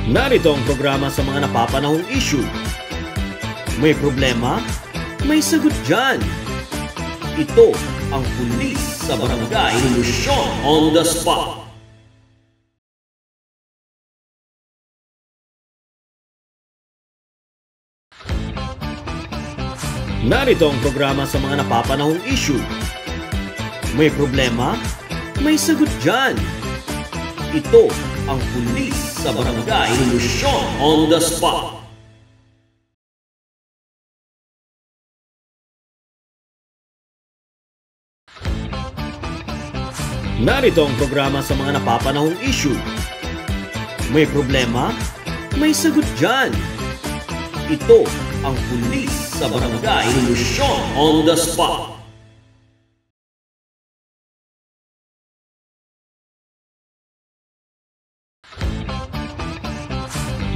Narito ang programa sa mga napapanahong issue. May problema? May sagot dyan. Ito ang Pulis sa Barangay, Solusyon on the Spot. Narito ang programa sa mga napapanahong issue. May problema? May sagot dyan. Ito ang Pulis sa Barangay, Solusyon on the Spot. Narito ang programa sa mga napapanahong issue. May problema? May sagot dyan. Ito ang Pulis sa Barangay, Solusyon on the Spot.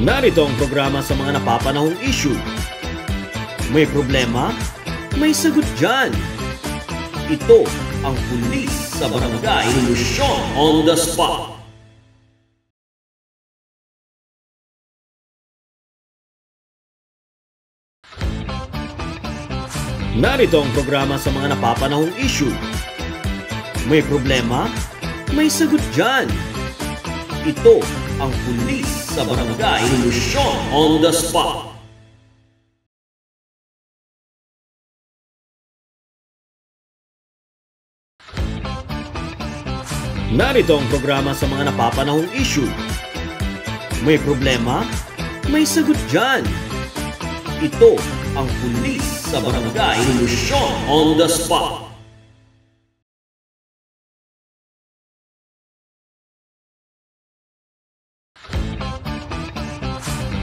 Narito ang programa sa mga napapanahong issue. May problema? May sagot dyan. Ito ang Pulis sa Barangay, Solusyon on the Spot. Narito ang programa sa mga napapanahong issue. May problema? May sagot dyan. Ito ang Pulis sa Barangay, Solusyon on the Spot. Narito ang programa sa mga napapanahong issue. May problema? May sagot dyan. Ito ang Pulis sa Barangay, Solusyon on the Spot.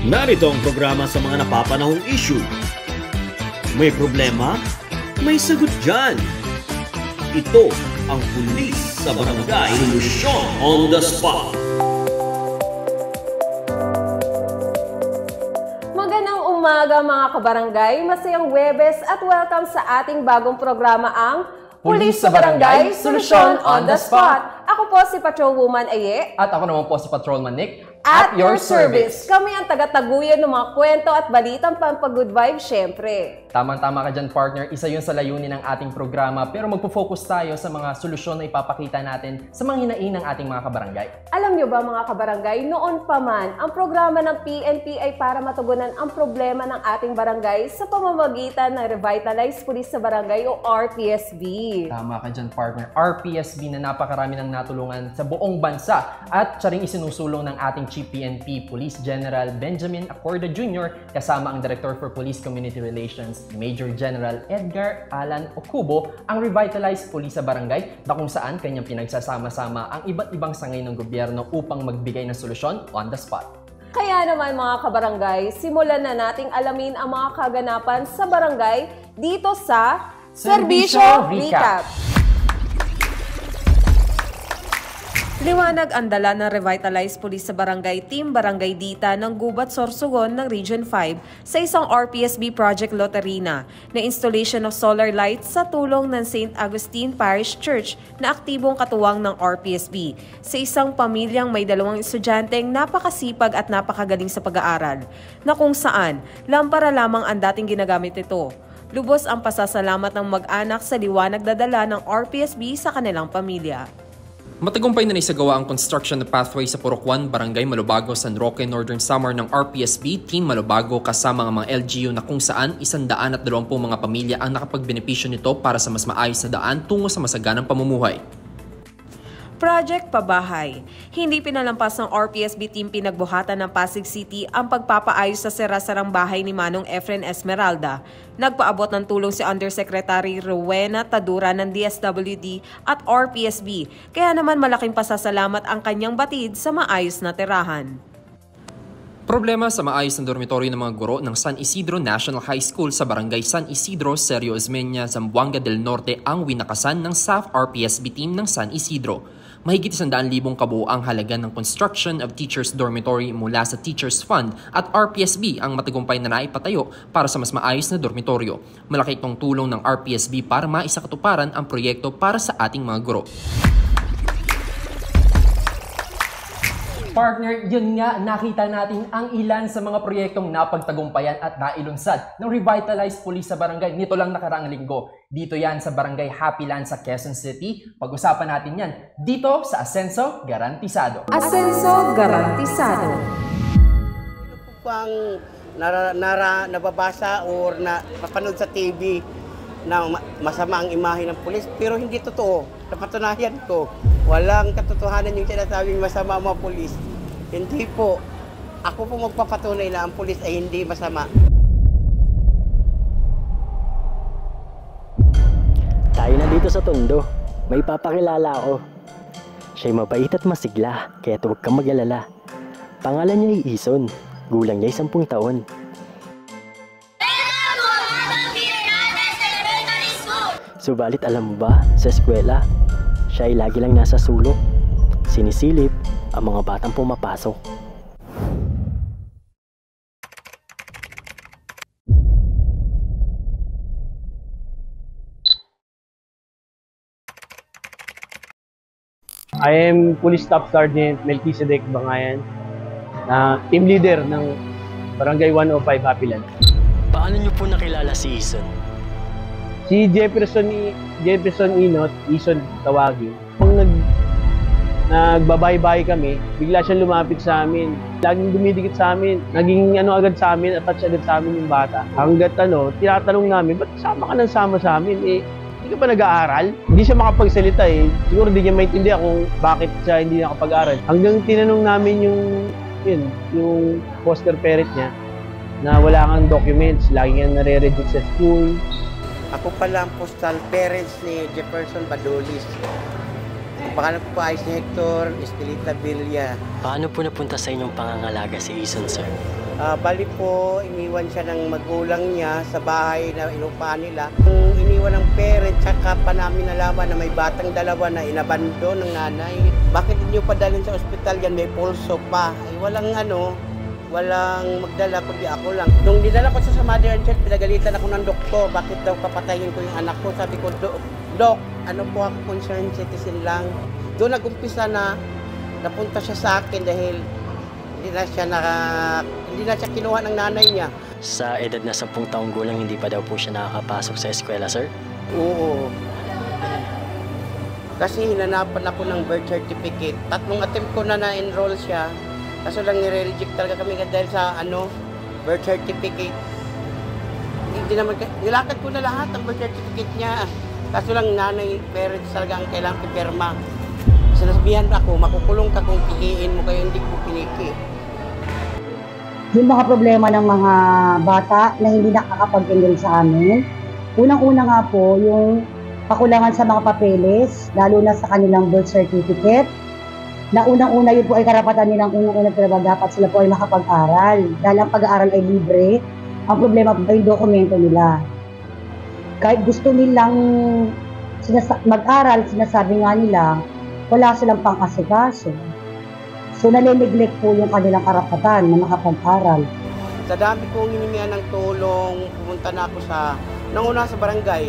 Narito ang programa sa mga napapanahong issue. May problema? May sagot dyan. Ito ang Pulis sa Barangay, Solusyon on the Spot. Magandang umaga mga kabarangay, masayang Huwebes at welcome sa ating bagong programa ang Pulis sa Barangay, Solusyon on the Spot. Ako po si Patrolwoman Aye. At ako naman po si Patrolman Nick. At your service. Kami ang taga-taguyan ng mga kwento at balitang pampag-good vibe, syempre. Tamang-tama ka dyan, partner. Isa yun sa layunin ng ating programa. Pero magpo-focus tayo sa mga solusyon na ipapakita natin sa mga hinaing ng ating mga kabarangay. Alam nyo ba mga kabarangay, noon pa man, ang programa ng PNP ay para matugunan ang problema ng ating barangay sa pamamagitan ng Revitalized Police sa Barangay o RPSB. Tama ka dyan, partner. RPSB na napakarami ng natulungan sa buong bansa at siya ring isinusulong ng ating Chief PNP Police General Benjamin Acorda Jr. kasama ang Director for Police Community Relations Major General Edgar Alan Okubo ang Revitalized Police sa Barangay na kung saan kanyang pinagsasama-sama ang iba't ibang sangay ng gobyerno upang magbigay ng solusyon on the spot. Kaya naman mga kabarangay, simulan na nating alamin ang mga kaganapan sa barangay dito sa Serbisyo Recap. Liwanag ang dala ng Revitalized Police sa Barangay Team Barangay Dita ng Gubat, Sorsogon ng Region 5 sa isang RPSB Project Loterina na installation of solar lights sa tulong ng St. Augustine Parish Church na aktibong katuwang ng RPSB sa isang pamilyang may 2 estudyanteng napakasipag at napakagaling sa pag-aaral na kung saan lampara lamang ang dating ginagamit ito. Lubos ang pasasalamat ng mag-anak sa liwanag na dala ng RPSB sa kanilang pamilya. Matagumpay na naisagawa ang construction ng pathway sa Purok 1, Barangay Malubago, San Roque, Northern Samar ng RPSB Team Malubago kasama ang mga LGU na kung saan 120 mga pamilya ang nakapagbenepisyo nito para sa mas maayos na daan tungo sa masaganang pamumuhay. Project Pabahay. Hindi pinalampas ng RPSB Team Pinagbuhatan ng Pasig City ang pagpapaayos sa sera-sarang bahay ni Manong Efren Esmeralda. Nagpaabot ng tulong si Undersecretary Rowena Tadura ng DSWD at RPSB, kaya naman malaking pasasalamat ang kanyang batid sa maayos na tirahan. Problema sa maayos na dormitoryo ng mga guro ng San Isidro National High School sa Barangay San Isidro, Sergio Osmeña, Zamboanga del Norte ang winakasan ng SAF RPSB Team ng San Isidro. Mahigit 100,000 kabuuang halaga ng construction of teachers dormitory mula sa Teachers Fund at RPSB ang matagumpay na naipatayo para sa mas maayos na dormitoryo. Malaki itong tulong ng RPSB para maisakatuparan ang proyekto para sa ating mga guro. Partner, yun nga, nakita natin ang ilan sa mga proyektong napagtagumpayan at nailunsad ng Revitalized Police sa barangay nito lang nakaraang linggo. Dito yan sa Barangay Happy Land sa Quezon City. Pag-usapan natin yan dito sa Asenso Garantisado. Asenso Garantisado. Pang nababasa or napapanood sa TV na masama ang imahe ng pulis, pero hindi totoo. Napatunayan ko, walang katotohanan yung sinasabing masama ang mga pulis. Hindi po. Ako po magpapatunay na ang pulis ay hindi masama. Tayo na dito sa Tondo. May papakilala ako. Siya'y mabait at masigla, kaya huwag kang mag-alala. Pangalan niya ay Ison. Gulang niya ay 10 taon. Subalit alam mo ba, sa eskwela, siya ay lagi lang nasa sulok. Sinisilip ang mga batang pumapasok. I am Police Staff Sergeant Melchizedek Bangayan, na team leader ng Barangay 105 Happy Land. Paano niyo po nakilala si Ison? Si Jefferson Inot, Ison tawagin. Kung nagbabay-bay kami, bigla siya lumapit sa amin. Laging dumidikit sa amin. Naging agad sa amin, attach agad sa amin yung bata. Hanggat tinatanong namin, ba't sama ka nang sama sa amin? Hindi ka ba nag-aaral? Hindi siya makapagsalita eh. Siguro hindi niya maintindihan kung bakit siya hindi nakapag-aaral. Hanggang tinanong namin yung foster parent niya na wala kang documents, lagi nga nare-reject sa school. Ako pala ang postal parents ni Jefferson Badolis. Ang pangalan ko pa ay si Hector Estelita Villa. Paano po napunta sa inyong pangangalaga si Ison, sir? Bali po, iniwan siya ng magulang niya sa bahay na inupahan nila. Kung iniwan ng parent, saka pa namin nalaman na may batang dalawa na inabando ng nanay. Bakit hindi nyo padalhin sa ospital yan? May pulso pa. Ay, walang magdala kundi ako lang. Nung dinala ko sa mother and child, pinagalitan ako ng doktor. Bakit daw papatayin ko yung anak ko? Sabi ko, Dok, ano po ako, concerned citizen lang. Doon nag-umpisa na napunta siya sa akin dahil hindi na siya kinuha ng nanay niya. Sa edad na 10 taong gulang, hindi pa daw po siya nakakapasok sa eskwela, sir? Oo. Kasi hinanapan ako ng birth certificate. 3 attempt ko na-enroll siya. Kaso lang nire-reject talaga kami dahil sa birth certificate. Hindi naman, nilakad ko na lahat ang birth certificate niya. Kaso lang nanay, parents talaga ang kailangang pipirma. Sinasabihan ako, makukulong ka kung pikiin mo kayo, hindi ko piniki. Yung mga problema ng mga bata na hindi nakakapag-enroll sa amin, unang-una nga po yung kakulangan sa mga papeles, lalo na sa kanilang birth certificate, na unang-una yun po ay karapatan nilang unang-unang trabaho, dapat sila po ay makapag-aral. Dahil ang pag-aaral ay libre, ang problema po ay yung dokumento nila. Kahit gusto nilang mag-aral, sinasabi nga nila, wala silang pang-asikaso. So nalineglect po yung kanilang karapatan na makapag-aral. Sa dami kong hiningihan ng tulong, pumunta na ako nanguna sa barangay.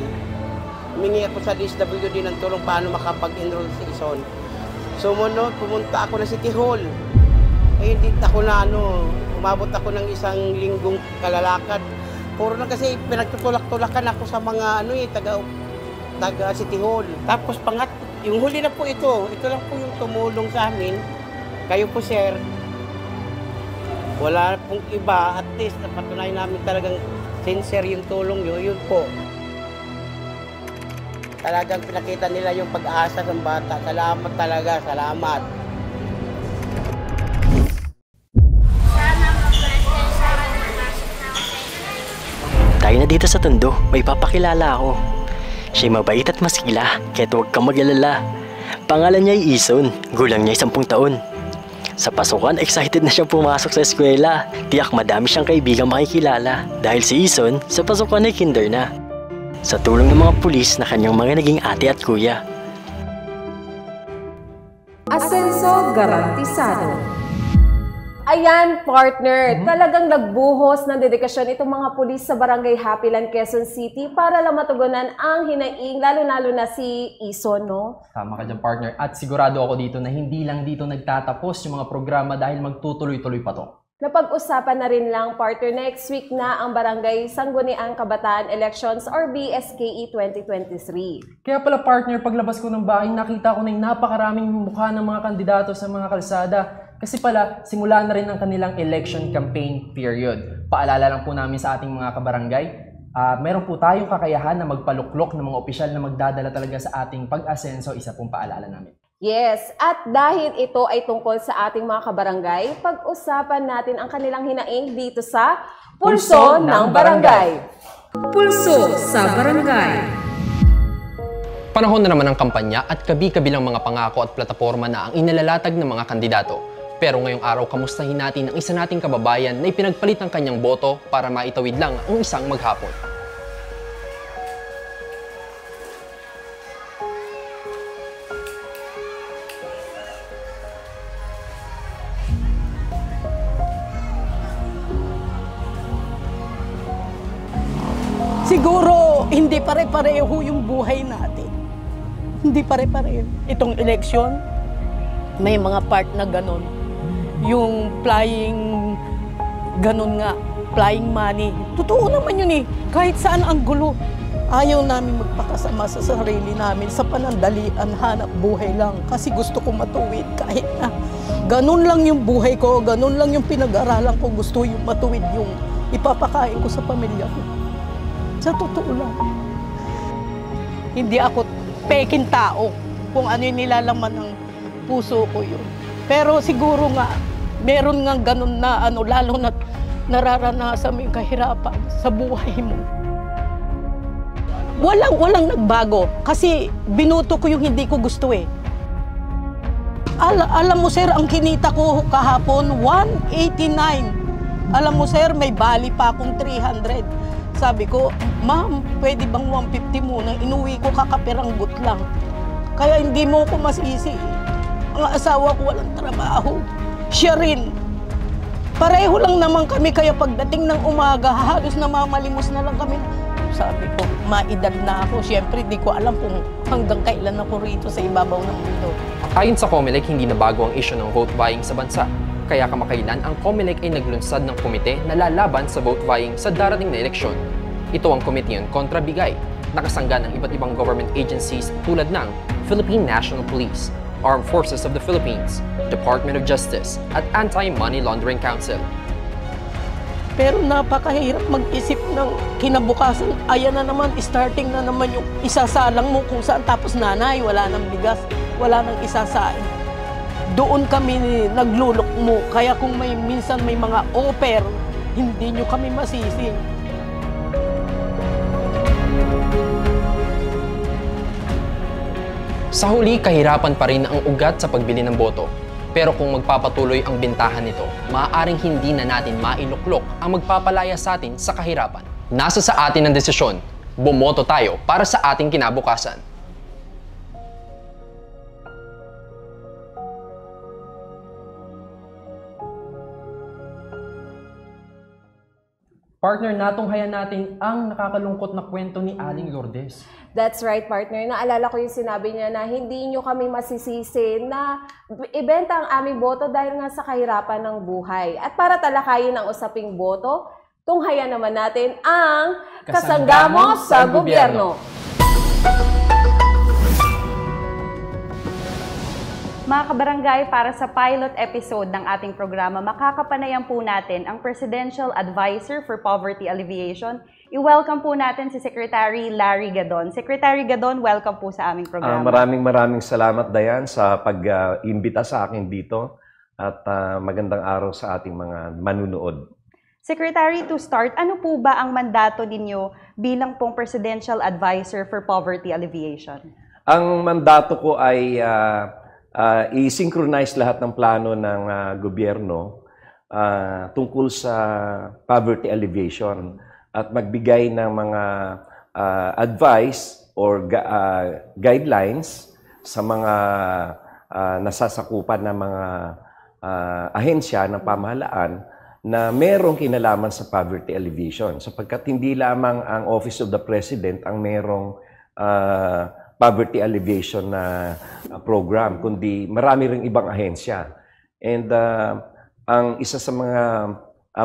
Humingi ako sa DSWD ng tulong paano makapag-enroll sa Ison. Sumunod, pumunta ako na City Hall. Hindi ako umabot ako ng 1 linggong kalalakad. Puro na kasi pinagtutulak-tulakan ako sa mga taga City Hall. Tapos yung huli na po ito lang po yung tumulong sa amin. Kayo po, sir. Wala pong iba, at least napatunay namin talagang sincere yung tulong nyo, yun po. Talagang pinakita nila yung pag-asa ng bata. Salamat talaga, salamat. Tayo na dito sa Tondo. May papakilala ako. Siya'y mabait at masigla, kaya huwag kang mag-alala. Pangalan niya ay Ison. Gulang niya ay 10 taon. Sa pasukan, excited na siyang pumasok sa eskwela. Tiyak madami siyang kaibigang makikilala. Dahil si Ison, sa pasukan ay kinder na. Sa tulong ng mga pulis na kanyang mga naging ate at kuya. Asenso Garantisado. Ayan, partner, talagang nagbuhos ng dedikasyon itong mga pulis sa Barangay Happyland, Quezon City para lang matugunan ang hinaing, lalo-lalo na si Ison, no? Tama ka dyan, partner. At sigurado ako dito na hindi lang dito nagtatapos yung mga programa dahil magtutuloy-tuloy pa to. Napag-usapan na rin lang, partner, next week na ang Barangay Sangguniang Kabataan Elections or BSKE 2023. Kaya pala, partner, paglabas ko ng bahay, nakita ko na yung napakaraming mukha ng mga kandidato sa mga kalsada. Kasi pala, simula na rin ang kanilang election campaign period. Paalala lang po namin sa ating mga kabarangay, meron po tayong kakayahan na magpaluklok ng mga opisyal na magdadala talaga sa ating pag-asenso. Isa pong paalala namin. Yes, at dahil ito ay tungkol sa ating mga kabarangay, pag-usapan natin ang kanilang hinaing dito sa Pulso ng Barangay. Pulso sa Barangay. Panahon na naman ng kampanya at kabi-kabilang mga pangako at plataporma na ang inalalatag ng mga kandidato. Pero ngayong araw, kamustahin natin ang isa nating kababayan na ipinagpalit ang kanyang boto para maitawid lang ang isang maghapon. Siguro, hindi pare-pareho yung buhay natin. Hindi pare-pareho. Itong eleksyon, may mga part na ganun. Yung flying, ganun nga, flying money. Totoo naman yun eh. Kahit saan ang gulo. Ayaw namin magpakasama sa sarili namin sa panandalian, hanap buhay lang. Kasi gusto ko matuwid kahit na ganun lang yung buhay ko, ganun lang yung pinag-aralan ko. Gusto yung matuwid yung ipapakain ko sa pamilya ko. Sa totoo lang. Hindi ako peking tao kung ano yung nilalaman ng puso ko yun. Pero siguro nga, meron nga ganun na lalo na nararanasan mo yung kahirapan sa buhay mo. Walang nagbago kasi binuto ko yung hindi ko gusto eh. Alam mo sir, ang kinita ko kahapon, 189. Alam mo sir, may bali pa akong 300. Sabi ko, ma'am, pwede bang 150 muna? Inuwi ko kakapiranggot lang. Kaya hindi mo ko masisi. Ang asawa ko walang trabaho. Siya rin. Pareho lang naman kami, kaya pagdating ng umaga, halos namamalimos na lang kami. Sabi ko, maedad na ako. Siyempre, di ko alam kung hanggang kailan ako rito sa ibabaw ng mundo. Ayon sa COMELEC, hindi na bago ang issue ng vote buying sa bansa. Kaya kamakailan, ang COMELEC ay naglunsad ng komite na lalaban sa vote buying sa darating na eleksyon. Ito ang Committee on Contra Bigay, nakasangga ng iba't ibang government agencies tulad ng Philippine National Police, Armed Forces of the Philippines, Department of Justice, at Anti-Money Laundering Council. Pero napakahirap mag-isip ng kinabukasan. Ayan na naman, starting na naman yung isasalang mo kung saan. Tapos nanay, wala nang bigas, wala nang isasain. Doon kami naglulok mo. Kaya kung minsan may mga offer, hindi nyo kami masisi. Sa huli, kahirapan pa rin ang ugat sa pagbili ng boto. Pero kung magpapatuloy ang bintahan nito, maaaring hindi na natin mailuklok ang magpapalaya sa atin sa kahirapan. Nasa sa atin ang desisyon. Bumoto tayo para sa ating kinabukasan. Partner, natunghayan natin ang nakakalungkot na kwento ni Aling Lourdes. That's right, partner. Naalala ko yung sinabi niya na hindi nyo kami masisisi na ibenta ang aming boto dahil nga sa kahirapan ng buhay. At para talakayin ang usaping boto, tunghayan naman natin ang Kasanggamo sa Gobyerno. Mga kabarangay, para sa pilot episode ng ating programa, makakapanayan po natin ang Presidential Advisor for Poverty Alleviation. I-welcome po natin si Secretary Larry Gadon. Secretary Gadon, welcome po sa aming programa. Maraming salamat, Dayan, sa pag-imbita sa akin dito at magandang araw sa ating mga manunood. Secretary, to start, ano po ba ang mandato ninyo bilang pong Presidential Advisor for Poverty Alleviation? Ang mandato ko ay i-synchronize lahat ng plano ng gobyerno tungkol sa poverty alleviation at magbigay ng mga advice or guidelines sa mga nasasakupan ng mga ahensya ng pamahalaan na merong kinalaman sa poverty alleviation, sapagkat hindi lamang ang Office of the President ang merong poverty alleviation na program, kundi marami ring ibang ahensya. And ang isa sa mga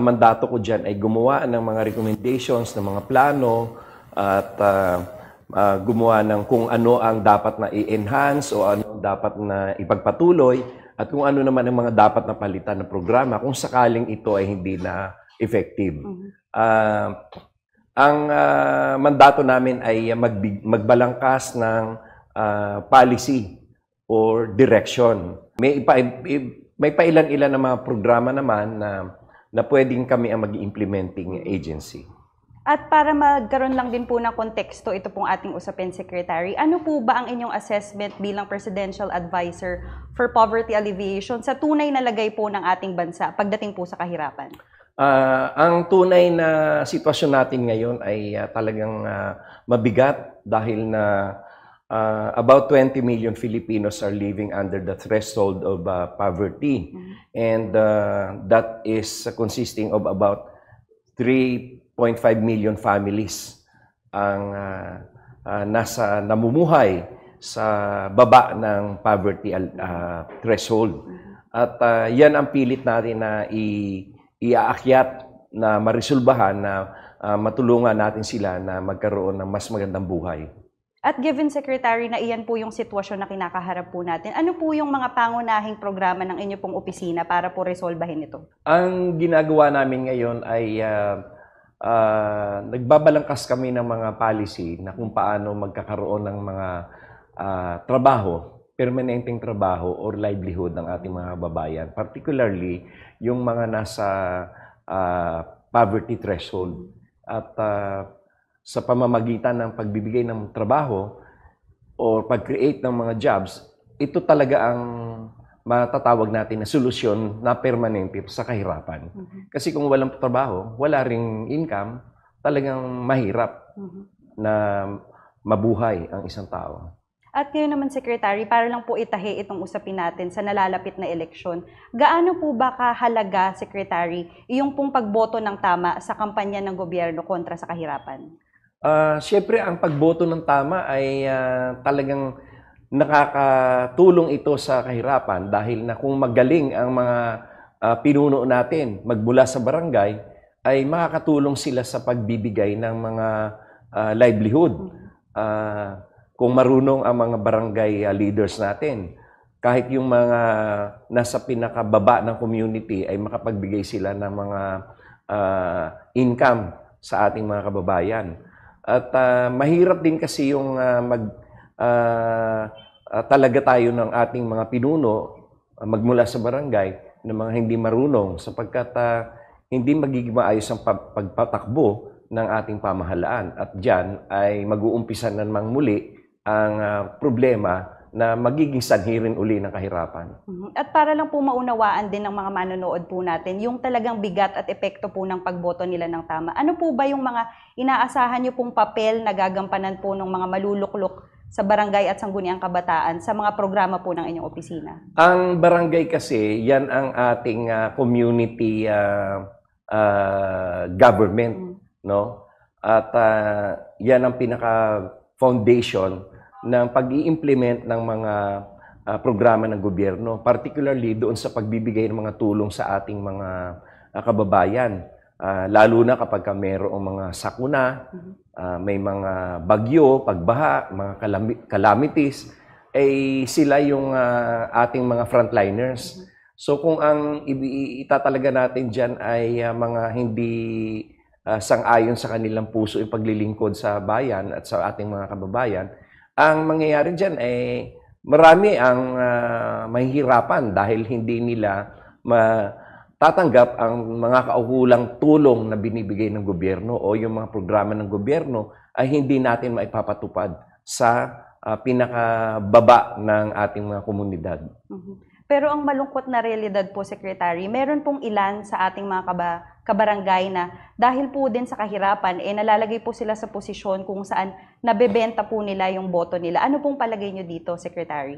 mandato ko dyan ay gumawa ng mga recommendations, ng mga plano, at gumawa ng kung ano ang dapat na i-enhance o ano dapat na ipagpatuloy, at kung ano naman ang mga dapat na palitan ng programa kung sakaling ito ay hindi na effective. Ang mandato namin ay magbalangkas ng policy or direction. May pailan-ilan na mga programa naman na pwedeng kami ang mag-implementing agency. At para magkaroon lang din po ng konteksto, ito pong ating usapin, Secretary, ano po ba ang inyong assessment bilang Presidential Advisor for Poverty Alleviation sa tunay na lagay po ng ating bansa pagdating po sa kahirapan? Ang tunay na sitwasyon natin ngayon ay talagang mabigat dahil na about 20 million Filipinos are living under the threshold of poverty. And that is consisting of about 3.5 million families ang namumuhay sa baba ng poverty threshold. At yan ang pilit natin na iaakyat, na maresolbahan, na matulungan natin sila na magkaroon ng mas magandang buhay. At given, Secretary, na iyan po yung sitwasyon na kinakaharap po natin, ano po yung mga pangunahing programa ng inyo pong opisina para po resolbahin ito? Ang ginagawa namin ngayon ay nagbabalangkas kami ng mga policy na kung paano magkakaroon ng mga trabaho, permanenteng trabaho or livelihood ng ating mga kababayan, particularly yung mga nasa poverty threshold. At sa pamamagitan ng pagbibigay ng trabaho o pag-create ng mga jobs, ito talaga ang matatawag natin na solusyon na permanente sa kahirapan. Kasi kung walang trabaho, wala ring income, talagang mahirap na mabuhay ang isang tao. At ngayon naman, Secretary, para lang po itahi itong usapin natin sa nalalapit na eleksyon, gaano po ba kahalaga, Secretary, iyong pong pagboto ng tama sa kampanya ng gobyerno kontra sa kahirapan? Siyempre, ang pagboto ng tama ay talagang nakakatulong ito sa kahirapan dahil na kung magaling ang mga pinuno natin magmula sa barangay, ay makakatulong sila sa pagbibigay ng mga livelihood. Kung marunong ang mga barangay leaders natin, kahit yung mga nasa pinakababa ng community ay makapagbigay sila ng mga income sa ating mga kababayan. At mahirap din kasi yung talaga tayo ng ating mga pinuno magmula sa barangay ng mga hindi marunong, sapagkat hindi magiging maayos ang pagpatakbo ng ating pamahalaan. At diyan ay mag-uumpisa na namang muli ang problema na magiging sanhi rin uli ng kahirapan. At para lang po maunawaan din ng mga manonood po natin, yung talagang bigat at epekto po ng pagboto nila ng tama, ano po ba yung mga inaasahan nyo pong papel na gagampanan po ng mga maluluklok sa barangay at sangguniang kabataan sa mga programa po ng inyong opisina? Ang barangay kasi, yan ang ating community government, no? At yan ang pinaka-foundation ng pag-i-implement ng mga programa ng gobyerno, particularly doon sa pagbibigay ng mga tulong sa ating mga kababayan. Lalo na kapag mayroong mga sakuna, may mga bagyo, pagbaha, mga calamities, ay sila yung ating mga frontliners. So kung ang itatalaga natin dyan ay mga hindi sang-ayon sa kanilang puso yung paglilingkod sa bayan at sa ating mga kababayan, ang mangyayari dyan ay marami ang mahihirapan dahil hindi nila tatanggap ang mga kaukulang tulong na binibigay ng gobyerno o yung mga programa ng gobyerno ay hindi natin maipapatupad sa pinakababa ng ating mga komunidad. Pero ang malungkot na realidad po, Secretary, meron pong ilan sa ating mga kabarangay na dahil po din sa kahirapan, nalalagay po sila sa posisyon kung saan nabebenta po nila yung boto nila. Ano pong palagay nyo dito, Secretary?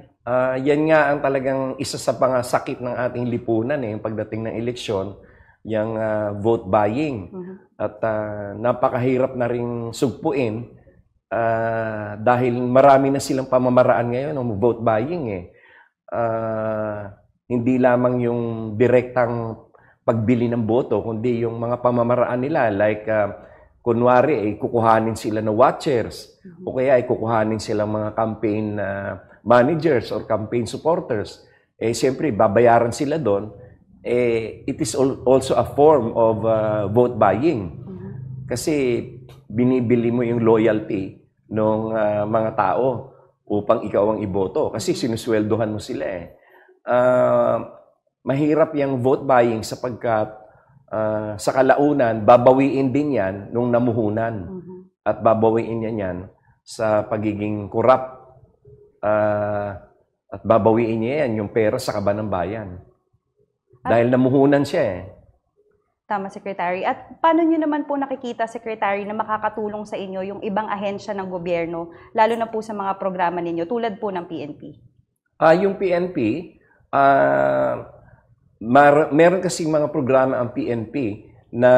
Yan nga ang talagang isa sa pangasakit ng ating lipunan, yung pagdating ng eleksyon, yung vote buying. At napakahirap na rin sugpuin dahil marami na silang pamamaraan ngayon ng vote buying. Hindi lamang yung direktang pagbili ng boto, kundi yung mga pamamaraan nila. Like, kunwari, kukuhanin sila ng watchers, o kaya kukuhanin sila mga campaign managers or campaign supporters. Siyempre, babayaran sila doon. It is also a form of vote buying. Kasi binibili mo yung loyalty ng mga tao upang ikaw ang iboto. Kasi sinusweldohan mo sila mahirap yung vote buying sapagkat sa kalaunan, babawiin din yan nung namuhunan. At babawiin yan sa pagiging corrupt. At babawiin niya yan yung pera sa kaban ng bayan. Dahil namuhunan siya Tama, Secretary. At paano nyo naman po nakikita, Secretary, na makakatulong sa inyo yung ibang ahensya ng gobyerno, lalo na po sa mga programa ninyo, tulad po ng PNP? Yung PNP, meron kasing mga programa ang PNP na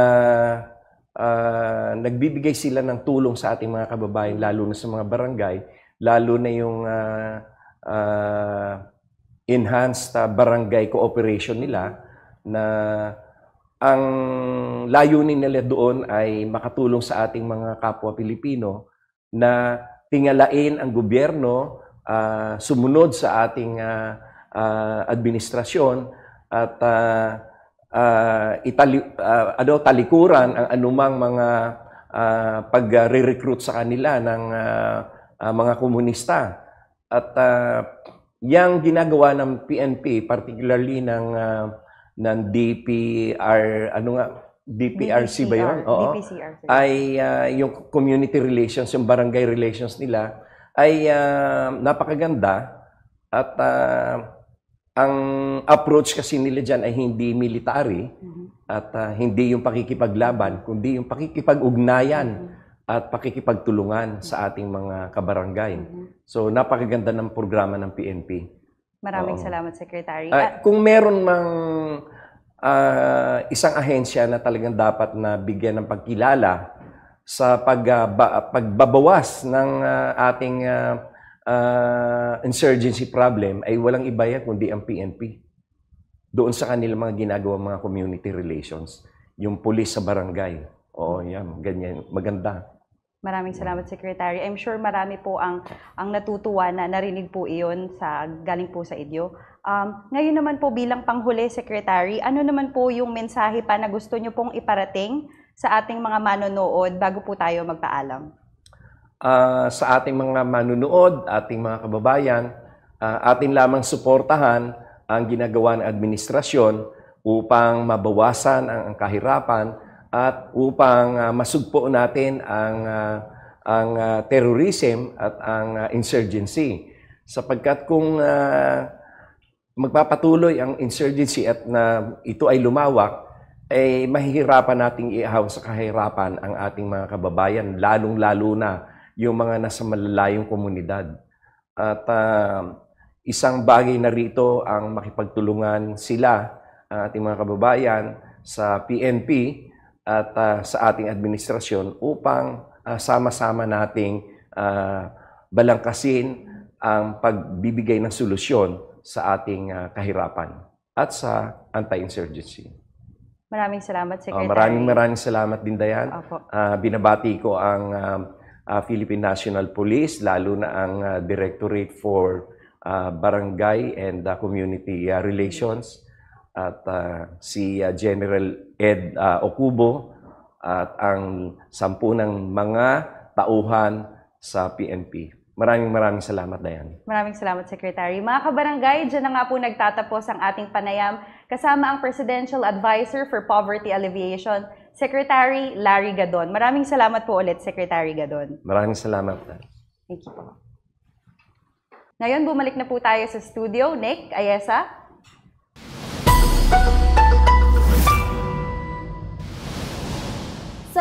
nagbibigay sila ng tulong sa ating mga kababayan, lalo na sa mga barangay, lalo na yung enhanced barangay cooperation nila na ang layunin nila doon ay makatulong sa ating mga kapwa Pilipino na tingalain ang gobyerno, sumunod sa ating administrasyon at talikuran ang anumang mga pag-re-recruit sa kanila ng mga komunista. At yang ginagawa ng PNP, particularly ng DPRC ba yun? Oo. DPCR. Ay yung community relations, yung barangay relations nila ay napakaganda at ang approach kasi nila dyan ay hindi military at hindi yung pakikipaglaban, kundi yung pakikipag-ugnayan at pakikipagtulungan sa ating mga kabarangay. So napakaganda ng programa ng PNP. Maraming salamat, Secretary. Kung meron mang isang ahensya na talagang dapat na bigyan ng pagkilala sa pagbabawas ng ating insurgency problem, ay walang iba yan kundi ang PNP. Doon sa kanilang mga ginagawa mga community relations, yung police sa barangay. Oo, yan, ganyan, maganda. Maraming salamat, Secretary. I'm sure marami po ang natutuwa na narinig po iyon galing po sa inyo. Ngayon naman po bilang panghuli, Secretary, ano naman po yung mensahe pa na gusto nyo pong iparating sa ating mga manonood bago po tayo magpaalam? Sa ating mga manunood, ating mga kababayan, atin lamang suportahan ang ginagawa ng administrasyon upang mabawasan ang kahirapan at upang masugpo natin ang terrorism at ang insurgency. Sapagkat kung magpapatuloy ang insurgency at ito ay lumawak, ay mahihirapan nating ihaw sa kahirapan ang ating mga kababayan, lalong-lalo na yung mga nasa malalayong komunidad. At isang bagay na rito ang makipagtulungan sila, ating mga kababayan, sa PNP at sa ating administrasyon upang sama-sama nating balangkasin ang pagbibigay ng solusyon sa ating kahirapan at sa anti-insurgency. Maraming salamat, Secretary. Maraming salamat din, Dayan. Binabati ko ang Philippine National Police, lalo na ang Directorate for Barangay and Community Relations at si General Ed Okubo at ang 10 mga tauhan sa PNP. Maraming salamat, Dayan. Maraming salamat, Secretary. Mga kabarangay, dyan na nga po nagtatapos ang ating panayam kasama ang Presidential Advisor for Poverty Alleviation, Secretary Larry Gadon. Maraming salamat po ulit, Secretary Gadon. Maraming salamat. Thank you po. Ngayon, bumalik na po tayo sa studio. Nick, Ayesa.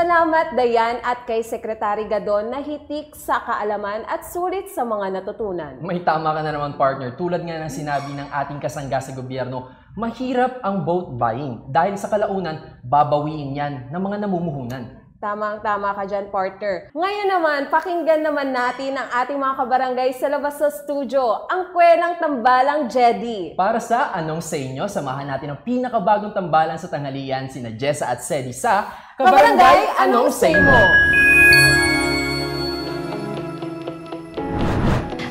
Salamat Dayan at kay Secretary Gadon na hitik sa kaalaman at sulit sa mga natutunan. May tama ka na naman, partner. Tulad nga ng sinabi ng ating kasangga sa gobyerno, mahirap ang vote buying dahil sa kalaunan, babawiin yan ng mga namumuhunan. Tama ka dyan, partner. Ngayon naman, pakinggan naman natin ang ating mga kabarangay sa labas sa studio, ang kwelang tambalang Jedi. Para sa Anong Sa Inyo, samahan natin ang pinakabagong tambalan sa tanghalian, sina Jessa at Sedi sa Kabarangay Anong Say Mo!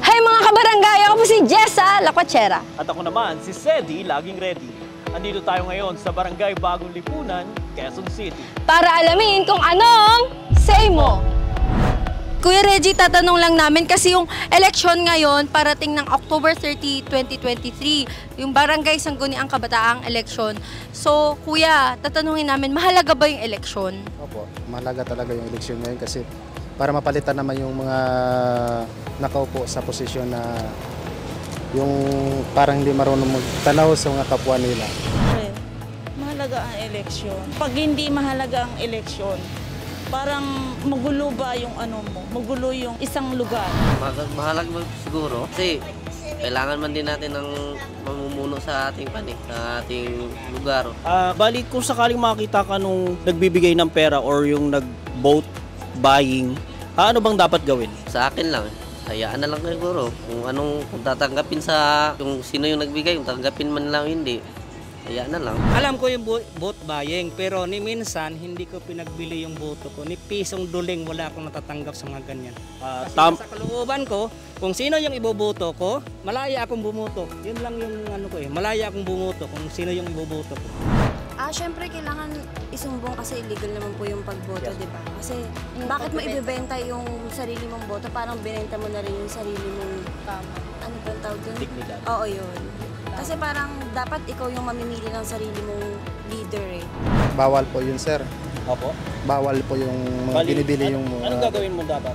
Hi mga kabarangay! Ako po si Jessa Lakwachera. At ako naman, si Sedi, laging ready. Andito tayo ngayon sa Barangay Bagong Lipunan, Quezon City. Para alamin kung anong say mo. Kuya Reggie, tatanong lang namin kasi yung eleksyon ngayon parating ng October 30, 2023. Yung Barangay Sangguniang Kabataang eleksyon. So, kuya, tatanungin namin, mahalaga ba yung eleksyon? Opo, mahalaga talaga yung eleksyon ngayon kasi para mapalitan naman yung mga nakaupo sa posisyon na yung parang hindi marunong magtanaw sa mga kapwa nila. Mahalaga ang eleksyon. Pag hindi mahalaga ang eleksyon, parang magulo ba yung ano mo, magulo yung isang lugar. Mahalaga siguro kasi kailangan man din natin ng mamumuno sa ating sa ating lugar. Bali kung sakaling makita ka nung nagbibigay ng pera or yung nag-vote buying, ano bang dapat gawin? Sa akin lang, hayaan na lang siguro kung tatanggapin kung sino yung nagbigay, kung tatanggapin man lang hindi. Hayaan na lang. Alam ko yung vote buying, pero ni minsan hindi ko pinagbili yung boto ko. Ni pisong duling wala akong natatanggap sa mga ganyan. Kasi sa kalooban ko, kung sino yung iboboto ko, malaya akong bumoto. Yun lang yung malaya akong bumoto kung sino yung iboboto ko. Siyempre kailangan isumbong kasi illegal naman po yung pagboto, di ba? Kasi bakit mo ibebenta yung sarili mong boto? Parang binenta mo na rin yung sarili mong, ano ba ang tawag doon? Dignidad. Oo, yun. Kasi parang dapat ikaw yung mamimili ng sarili mong leader eh. Bawal po yun, sir. Opo? Bawal po yung binibili yung... Anong gagawin mo dapat?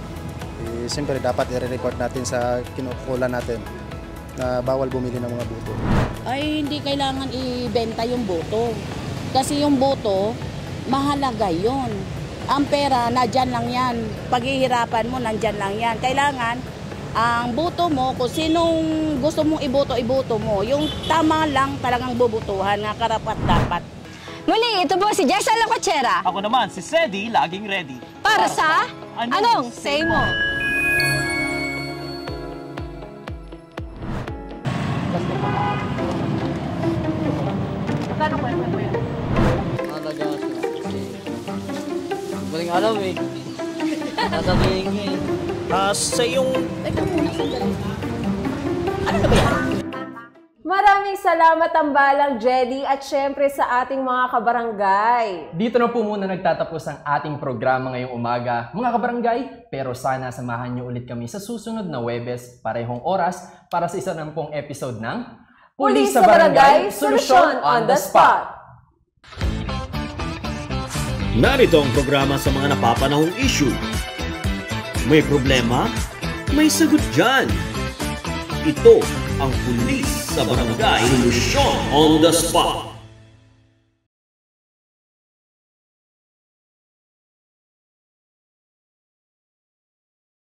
Siyempre dapat i-report natin sa kinukulan natin na bawal bumili ng mga boto. Ay hindi kailangan ibenta yung boto. Kasi yung boto, mahalaga yun. Ang pera, nandyan lang yan. Paghihirapan mo, nandyan lang yan. Kailangan, ang boto mo, kung sinong gusto mong iboto mo. Yung tama lang talagang bubutuhan nga karapat-dapat. Muli, ito po si Jessa Lakwachera. Ako naman, si Sedi, laging ready. Para sa Anong Say Mo? Magkano ba yun? Mahalaga siya kasi galing alam eh. Sasabihin ko eh. Sa yung... Ano na ba yan? Maraming salamat tambalang Jedi at syempre sa ating mga kabarangay. Dito na po muna nagtatapos ang ating programa ngayong umaga, mga kabarangay. Pero sana samahan niyo ulit kami sa susunod na Huwebes, parehong oras, para sa isa nampung episode ng Pulis sa Barangay, Solusyon on the Spot. Narito ang programa sa mga napapanahong issue. May problema? May sagot dyan. Ito ang Pulis sa Barangay, Solusyon on the Spot.